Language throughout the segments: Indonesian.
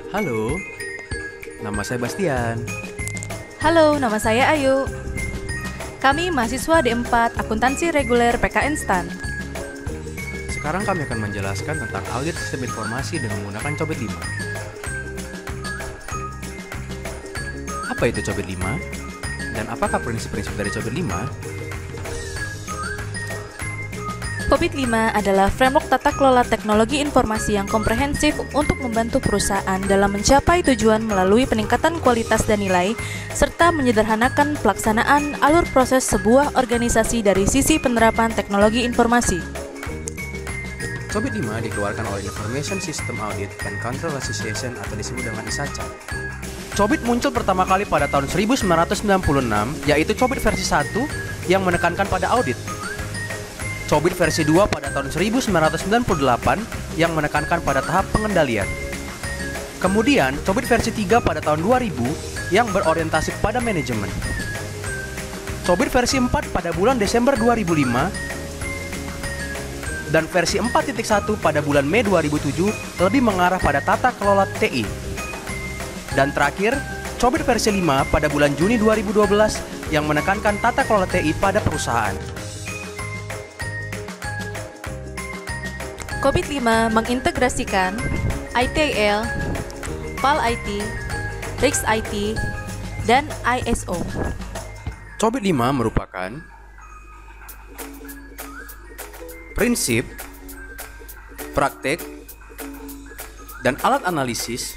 Halo, nama saya Bastian. Halo, nama saya Ayu. Kami mahasiswa D4 Akuntansi Reguler PKN STAN. Sekarang kami akan menjelaskan tentang audit sistem informasi dengan menggunakan Cobit 5. Apa itu Cobit 5? Dan apakah prinsip-prinsip dari Cobit 5? Cobit 5 adalah framework tata kelola teknologi informasi yang komprehensif untuk membantu perusahaan dalam mencapai tujuan melalui peningkatan kualitas dan nilai, serta menyederhanakan pelaksanaan alur proses sebuah organisasi dari sisi penerapan teknologi informasi. Cobit 5 dikeluarkan oleh Information System Audit and Control Association atau disebut dengan ISACA. Cobit muncul pertama kali pada tahun 1996, yaitu Cobit versi 1 yang menekankan pada audit. Cobit versi 2 pada tahun 1998 yang menekankan pada tahap pengendalian. Kemudian Cobit versi 3 pada tahun 2000 yang berorientasi pada manajemen. Cobit versi 4 pada bulan Desember 2005 dan versi 4.1 pada bulan Mei 2007 lebih mengarah pada tata kelola TI. Dan terakhir, Cobit versi 5 pada bulan Juni 2012 yang menekankan tata kelola TI pada perusahaan. Cobit 5 mengintegrasikan ITIL, PAL IT, RIX IT, dan ISO. Cobit 5 merupakan prinsip, praktek, dan alat analisis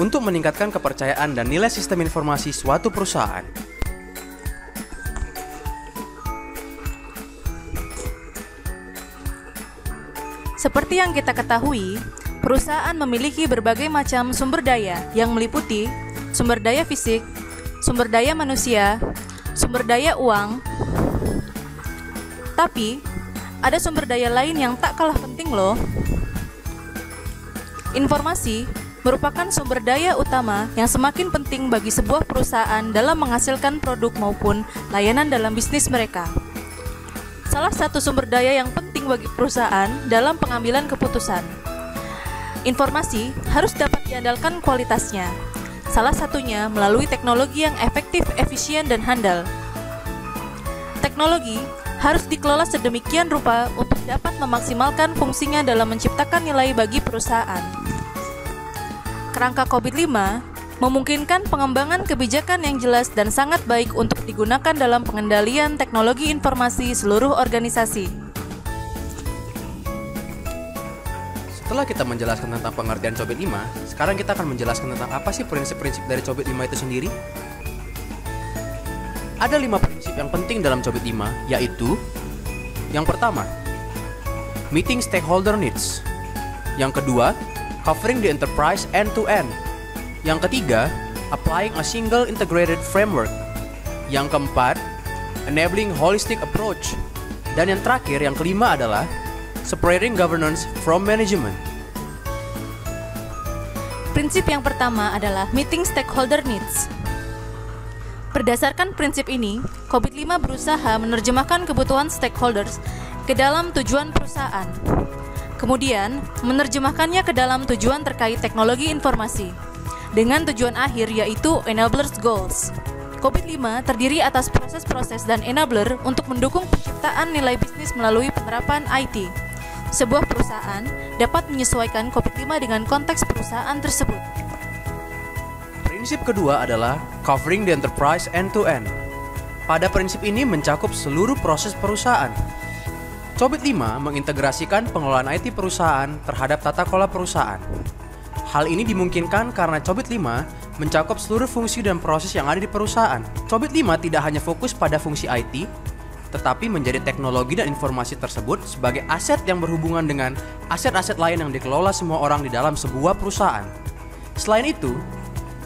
untuk meningkatkan kepercayaan dan nilai sistem informasi suatu perusahaan. Seperti yang kita ketahui, perusahaan memiliki berbagai macam sumber daya yang meliputi sumber daya fisik, sumber daya manusia, sumber daya uang. Tapi, ada sumber daya lain yang tak kalah penting loh. Informasi merupakan sumber daya utama yang semakin penting bagi sebuah perusahaan dalam menghasilkan produk maupun layanan dalam bisnis mereka. Salah satu sumber daya yang penting bagi perusahaan dalam pengambilan keputusan. Informasi harus dapat diandalkan kualitasnya. Salah satunya melalui teknologi yang efektif, efisien, dan handal. Teknologi harus dikelola sedemikian rupa untuk dapat memaksimalkan fungsinya dalam menciptakan nilai bagi perusahaan. Kerangka Cobit 5 memungkinkan pengembangan kebijakan yang jelas dan sangat baik untuk digunakan dalam pengendalian teknologi informasi seluruh organisasi. Setelah kita menjelaskan tentang pengertian Cobit 5, sekarang kita akan menjelaskan tentang apa sih prinsip-prinsip dari Cobit 5 itu sendiri. Ada 5 prinsip yang penting dalam Cobit 5, yaitu yang pertama, meeting stakeholder needs. Yang kedua, covering the enterprise end-to-end. Yang ketiga, applying a single integrated framework. Yang keempat, enabling holistic approach. Dan yang terakhir, yang kelima adalah separating governance from management. Prinsip yang pertama adalah meeting stakeholder needs. Berdasarkan prinsip ini, Cobit 5 berusaha menerjemahkan kebutuhan stakeholders ke dalam tujuan perusahaan. Kemudian, menerjemahkannya ke dalam tujuan terkait teknologi informasi, dengan tujuan akhir yaitu enablers goals. Cobit 5 terdiri atas proses-proses dan enabler untuk mendukung penciptaan nilai bisnis melalui penerapan IT. Sebuah perusahaan dapat menyesuaikan Cobit 5 dengan konteks perusahaan tersebut. Prinsip kedua adalah covering the enterprise end-to-end. Pada prinsip ini mencakup seluruh proses perusahaan. Cobit 5 mengintegrasikan pengelolaan IT perusahaan terhadap tata kelola perusahaan. Hal ini dimungkinkan karena Cobit 5 mencakup seluruh fungsi dan proses yang ada di perusahaan. Cobit 5 tidak hanya fokus pada fungsi IT, tetapi menjadi teknologi dan informasi tersebut sebagai aset yang berhubungan dengan aset-aset lain yang dikelola semua orang di dalam sebuah perusahaan. Selain itu,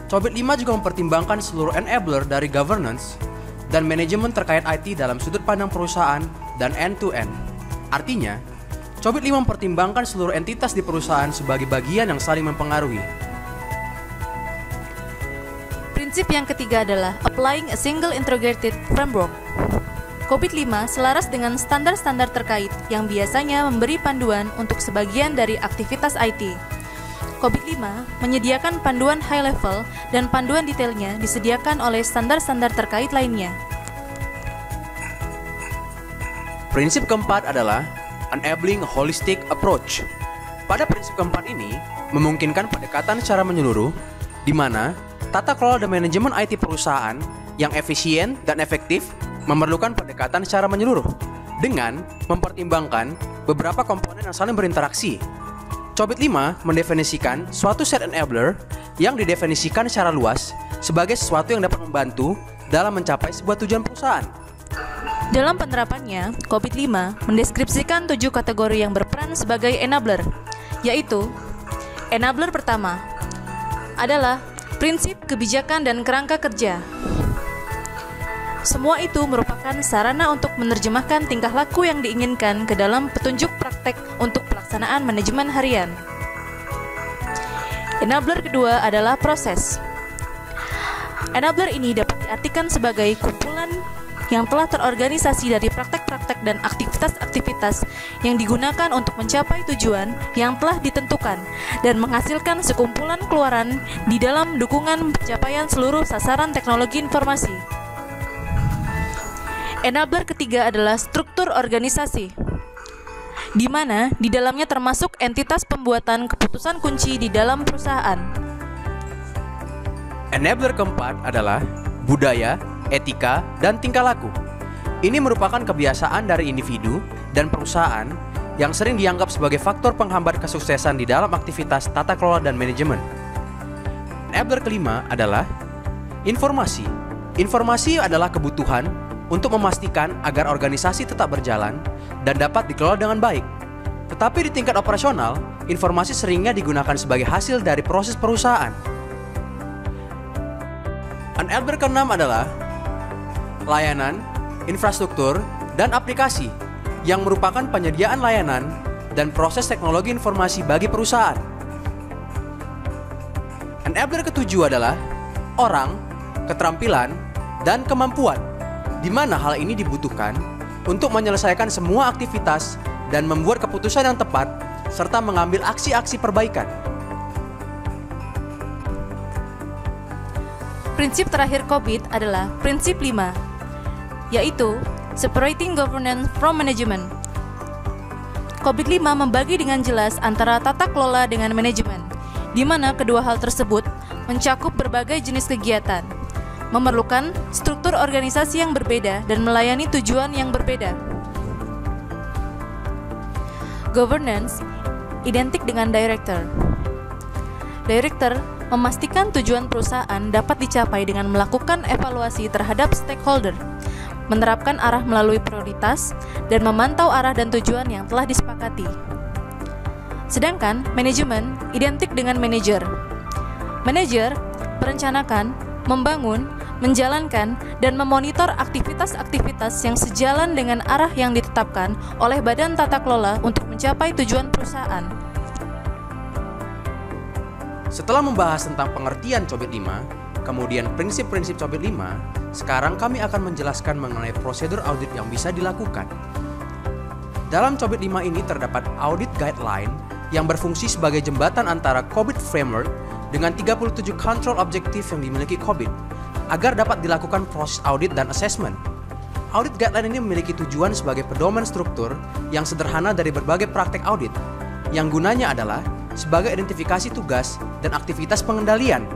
Cobit 5 juga mempertimbangkan seluruh enabler dari governance dan manajemen terkait IT dalam sudut pandang perusahaan dan end-to-end. Artinya, Cobit 5 mempertimbangkan seluruh entitas di perusahaan sebagai bagian yang saling mempengaruhi. Prinsip yang ketiga adalah applying a single integrated framework. Cobit 5 selaras dengan standar-standar terkait yang biasanya memberi panduan untuk sebagian dari aktivitas IT. COVID-5 menyediakan panduan high level dan panduan detailnya disediakan oleh standar-standar terkait lainnya. Prinsip keempat adalah enabling a holistic approach. Pada prinsip keempat ini, memungkinkan pendekatan secara menyeluruh, di mana tata kelola dan manajemen IT perusahaan yang efisien dan efektif memerlukan pendekatan secara menyeluruh, dengan mempertimbangkan beberapa komponen yang saling berinteraksi. COBIT 5 mendefinisikan suatu set enabler yang didefinisikan secara luas sebagai sesuatu yang dapat membantu dalam mencapai sebuah tujuan perusahaan. Dalam penerapannya, COBIT 5 mendeskripsikan 7 kategori yang berperan sebagai enabler, yaitu enabler pertama adalah prinsip, kebijakan, dan kerangka kerja. Semua itu merupakan sarana untuk menerjemahkan tingkah laku yang diinginkan ke dalam petunjuk praktek untuk pelaksanaan manajemen harian. Enabler kedua adalah proses. Enabler ini dapat diartikan sebagai kumpulan yang telah terorganisasi dari praktek-praktek dan aktivitas-aktivitas yang digunakan untuk mencapai tujuan yang telah ditentukan dan menghasilkan sekumpulan keluaran di dalam dukungan pencapaian seluruh sasaran teknologi informasi. Enabler ketiga adalah struktur organisasi, di mana di dalamnya termasuk entitas pembuatan keputusan kunci di dalam perusahaan. Enabler keempat adalah budaya, etika, dan tingkah laku. Ini merupakan kebiasaan dari individu dan perusahaan yang sering dianggap sebagai faktor penghambat kesuksesan di dalam aktivitas tata kelola dan manajemen. Enabler kelima adalah informasi. Informasi adalah kebutuhan untuk memastikan agar organisasi tetap berjalan dan dapat dikelola dengan baik. Tetapi di tingkat operasional, informasi seringnya digunakan sebagai hasil dari proses perusahaan. Enabler keenam adalah layanan, infrastruktur, dan aplikasi yang merupakan penyediaan layanan dan proses teknologi informasi bagi perusahaan. Enabler ketujuh adalah orang, keterampilan, dan kemampuan, di mana hal ini dibutuhkan untuk menyelesaikan semua aktivitas dan membuat keputusan yang tepat serta mengambil aksi-aksi perbaikan. Prinsip terakhir COBIT adalah prinsip 5, yaitu separating governance from management. COBIT 5 membagi dengan jelas antara tata kelola dengan manajemen, di mana kedua hal tersebut mencakup berbagai jenis kegiatan, memerlukan struktur organisasi yang berbeda dan melayani tujuan yang berbeda. Governance identik dengan director. Director memastikan tujuan perusahaan dapat dicapai dengan melakukan evaluasi terhadap stakeholder, menerapkan arah melalui prioritas, dan memantau arah dan tujuan yang telah disepakati. Sedangkan manajemen identik dengan manajer. Manajer merencanakan, membangun, menjalankan, dan memonitor aktivitas-aktivitas yang sejalan dengan arah yang ditetapkan oleh Badan Tata Kelola untuk mencapai tujuan perusahaan. Setelah membahas tentang pengertian COBIT 5, kemudian prinsip-prinsip COBIT 5, sekarang kami akan menjelaskan mengenai prosedur audit yang bisa dilakukan. Dalam COBIT 5 ini terdapat audit guideline yang berfungsi sebagai jembatan antara COBIT framework dengan 37 control objektif yang dimiliki COBIT agar dapat dilakukan proses audit dan assessment. Audit guideline ini memiliki tujuan sebagai pedoman struktur yang sederhana dari berbagai praktek audit, yang gunanya adalah sebagai identifikasi tugas dan aktivitas pengendalian.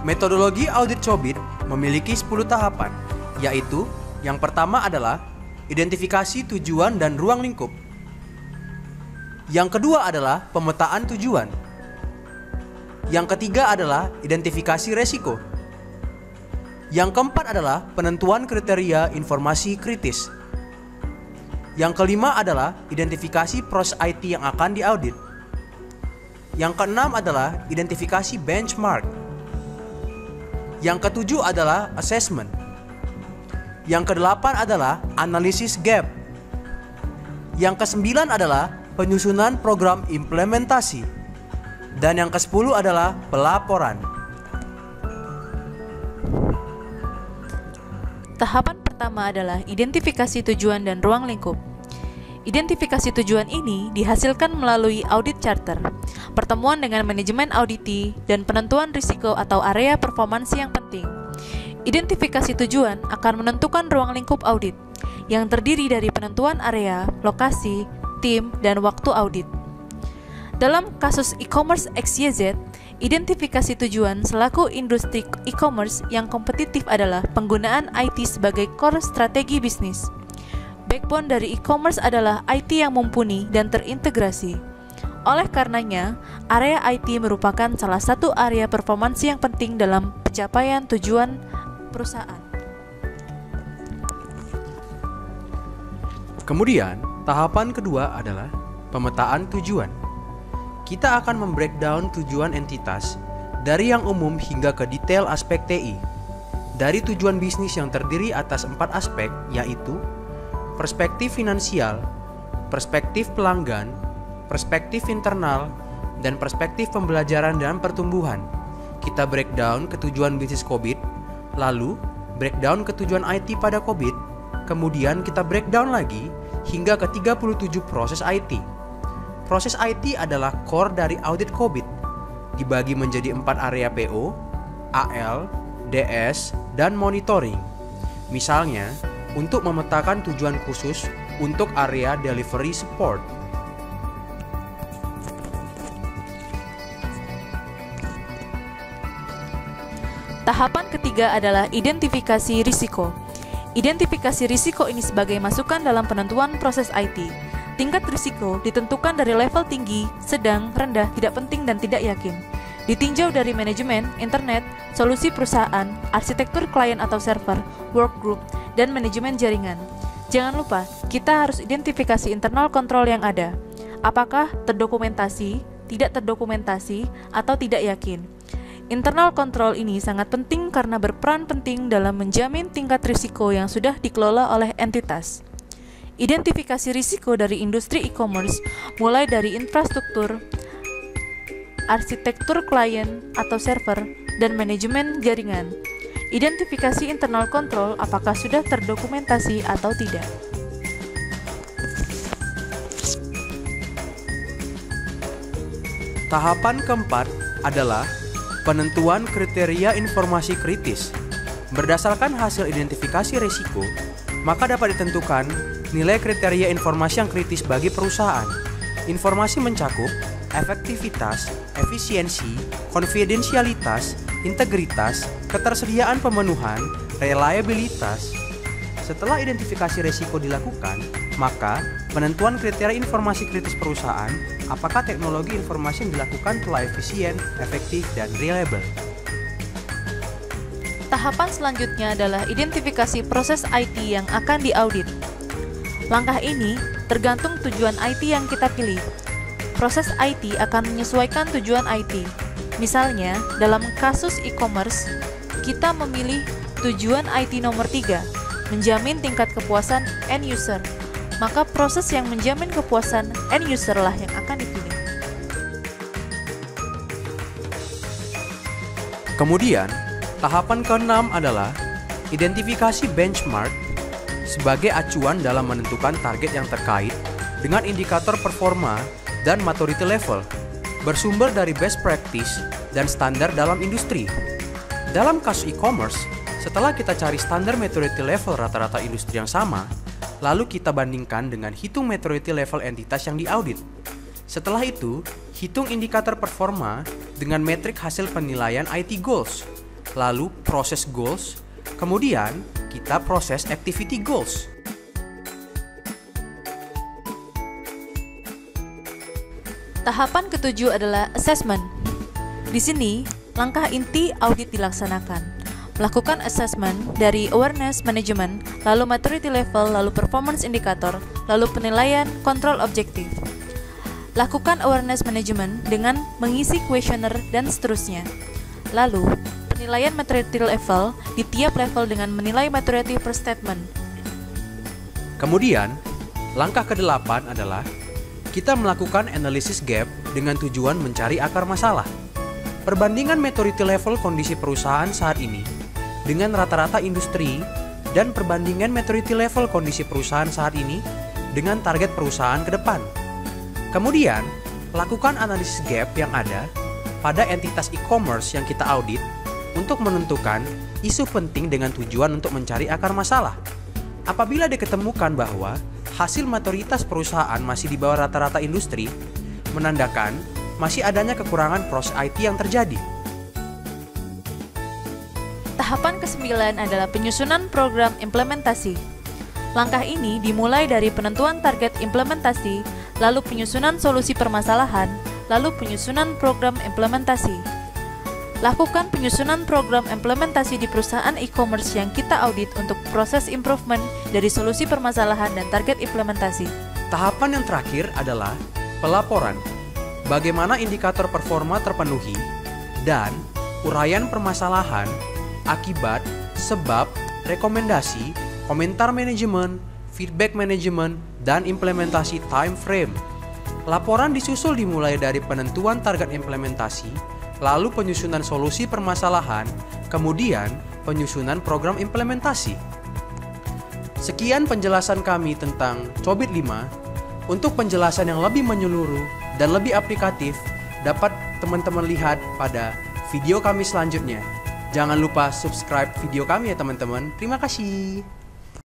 Metodologi audit COBIT memiliki 10 tahapan, yaitu yang pertama adalah identifikasi tujuan dan ruang lingkup. Yang kedua adalah pemetaan tujuan. Yang ketiga adalah identifikasi resiko. Yang keempat adalah penentuan kriteria informasi kritis. Yang kelima adalah identifikasi proses IT yang akan diaudit. Yang keenam adalah identifikasi benchmark. Yang ketujuh adalah assessment. Yang kedelapan adalah analisis gap. Yang kesembilan adalah penyusunan program implementasi. Dan yang ke-10 adalah pelaporan. Tahapan pertama adalah identifikasi tujuan dan ruang lingkup. Identifikasi tujuan ini dihasilkan melalui audit charter, pertemuan dengan manajemen auditi, dan penentuan risiko atau area performansi yang penting. Identifikasi tujuan akan menentukan ruang lingkup audit, yang terdiri dari penentuan area, lokasi, tim, dan waktu audit. Dalam kasus e-commerce XYZ, identifikasi tujuan selaku industri e-commerce yang kompetitif adalah penggunaan IT sebagai core strategi bisnis. Backbone dari e-commerce adalah IT yang mumpuni dan terintegrasi. Oleh karenanya, area IT merupakan salah satu area performansi yang penting dalam pencapaian tujuan perusahaan. Kemudian, tahapan kedua adalah pemetaan tujuan. Kita akan membreakdown tujuan entitas dari yang umum hingga ke detail aspek TI. Dari tujuan bisnis yang terdiri atas 4 aspek, yaitu perspektif finansial, perspektif pelanggan, perspektif internal, dan perspektif pembelajaran dan pertumbuhan. Kita breakdown ke tujuan bisnis COVID, lalu breakdown ke tujuan IT pada COVID, kemudian kita breakdown lagi hingga ke 37 proses IT. Proses IT adalah core dari audit COVID, dibagi menjadi 4 area PO, AL, DS, dan monitoring. Misalnya, untuk memetakan tujuan khusus untuk area delivery support. Tahapan ketiga adalah identifikasi risiko. Identifikasi risiko ini sebagai masukan dalam penentuan proses IT. Tingkat risiko ditentukan dari level tinggi, sedang, rendah, tidak penting, dan tidak yakin. Ditinjau dari manajemen, internet, solusi perusahaan, arsitektur klien atau server, workgroup, dan manajemen jaringan. Jangan lupa, kita harus identifikasi internal control yang ada. Apakah terdokumentasi, tidak terdokumentasi, atau tidak yakin. Internal control ini sangat penting karena berperan penting dalam menjamin tingkat risiko yang sudah dikelola oleh entitas. Identifikasi risiko dari industri e-commerce mulai dari infrastruktur, arsitektur klien atau server, dan manajemen jaringan. Identifikasi internal control apakah sudah terdokumentasi atau tidak. Tahapan keempat adalah penentuan kriteria informasi kritis. Berdasarkan hasil identifikasi risiko, maka dapat ditentukan nilai kriteria informasi yang kritis bagi perusahaan. Informasi mencakup efektivitas, efisiensi, konfidensialitas, integritas, ketersediaan pemenuhan, reliabilitas. Setelah identifikasi risiko dilakukan, maka penentuan kriteria informasi kritis perusahaan, apakah teknologi informasi yang dilakukan telah efisien, efektif, dan reliable. Tahapan selanjutnya adalah identifikasi proses IT yang akan diaudit. Langkah ini tergantung tujuan IT yang kita pilih. Proses IT akan menyesuaikan tujuan IT. Misalnya, dalam kasus e-commerce, kita memilih tujuan IT nomor 3, menjamin tingkat kepuasan end user. Maka proses yang menjamin kepuasan end user lah yang akan dipilih. Kemudian, tahapan ke-6 adalah identifikasi benchmark sebagai acuan dalam menentukan target yang terkait dengan indikator performa dan maturity level, bersumber dari best practice dan standar dalam industri. Dalam kasus e-commerce, setelah kita cari standar maturity level rata-rata industri yang sama, lalu kita bandingkan dengan hitung maturity level entitas yang diaudit. Setelah itu, hitung indikator performa dengan metrik hasil penilaian IT goals, lalu proses goals, kemudian kita proses activity goals. Tahapan ketujuh adalah assessment. Di sini, langkah inti audit dilaksanakan. Melakukan assessment dari awareness management, lalu maturity level, lalu performance indicator, lalu penilaian kontrol objektif. Lakukan awareness management dengan mengisi questionnaire dan seterusnya. Lalu, penilaian maturity level di tiap level dengan menilai maturity per statement. Kemudian, langkah ke-8 adalah kita melakukan analysis gap dengan tujuan mencari akar masalah. Perbandingan maturity level kondisi perusahaan saat ini dengan rata-rata industri dan perbandingan maturity level kondisi perusahaan saat ini dengan target perusahaan ke depan. Kemudian, lakukan analisis gap yang ada pada entitas e-commerce yang kita audit untuk menentukan isu penting dengan tujuan untuk mencari akar masalah. Apabila diketemukan bahwa hasil maturitas perusahaan masih di bawah rata-rata industri, menandakan masih adanya kekurangan proses IT yang terjadi. Tahapan ke-9 adalah penyusunan program implementasi. Langkah ini dimulai dari penentuan target implementasi, lalu penyusunan solusi permasalahan, lalu penyusunan program implementasi. Lakukan penyusunan program implementasi di perusahaan e-commerce yang kita audit untuk proses improvement dari solusi permasalahan dan target implementasi. Tahapan yang terakhir adalah pelaporan. Bagaimana indikator performa terpenuhi dan uraian permasalahan, akibat, sebab, rekomendasi, komentar manajemen, feedback manajemen, dan implementasi time frame. Laporan disusul dimulai dari penentuan target implementasi, lalu penyusunan solusi permasalahan, kemudian penyusunan program implementasi. Sekian penjelasan kami tentang Cobit 5. Untuk penjelasan yang lebih menyeluruh dan lebih aplikatif, dapat teman-teman lihat pada video kami selanjutnya. Jangan lupa subscribe video kami ya teman-teman. Terima kasih.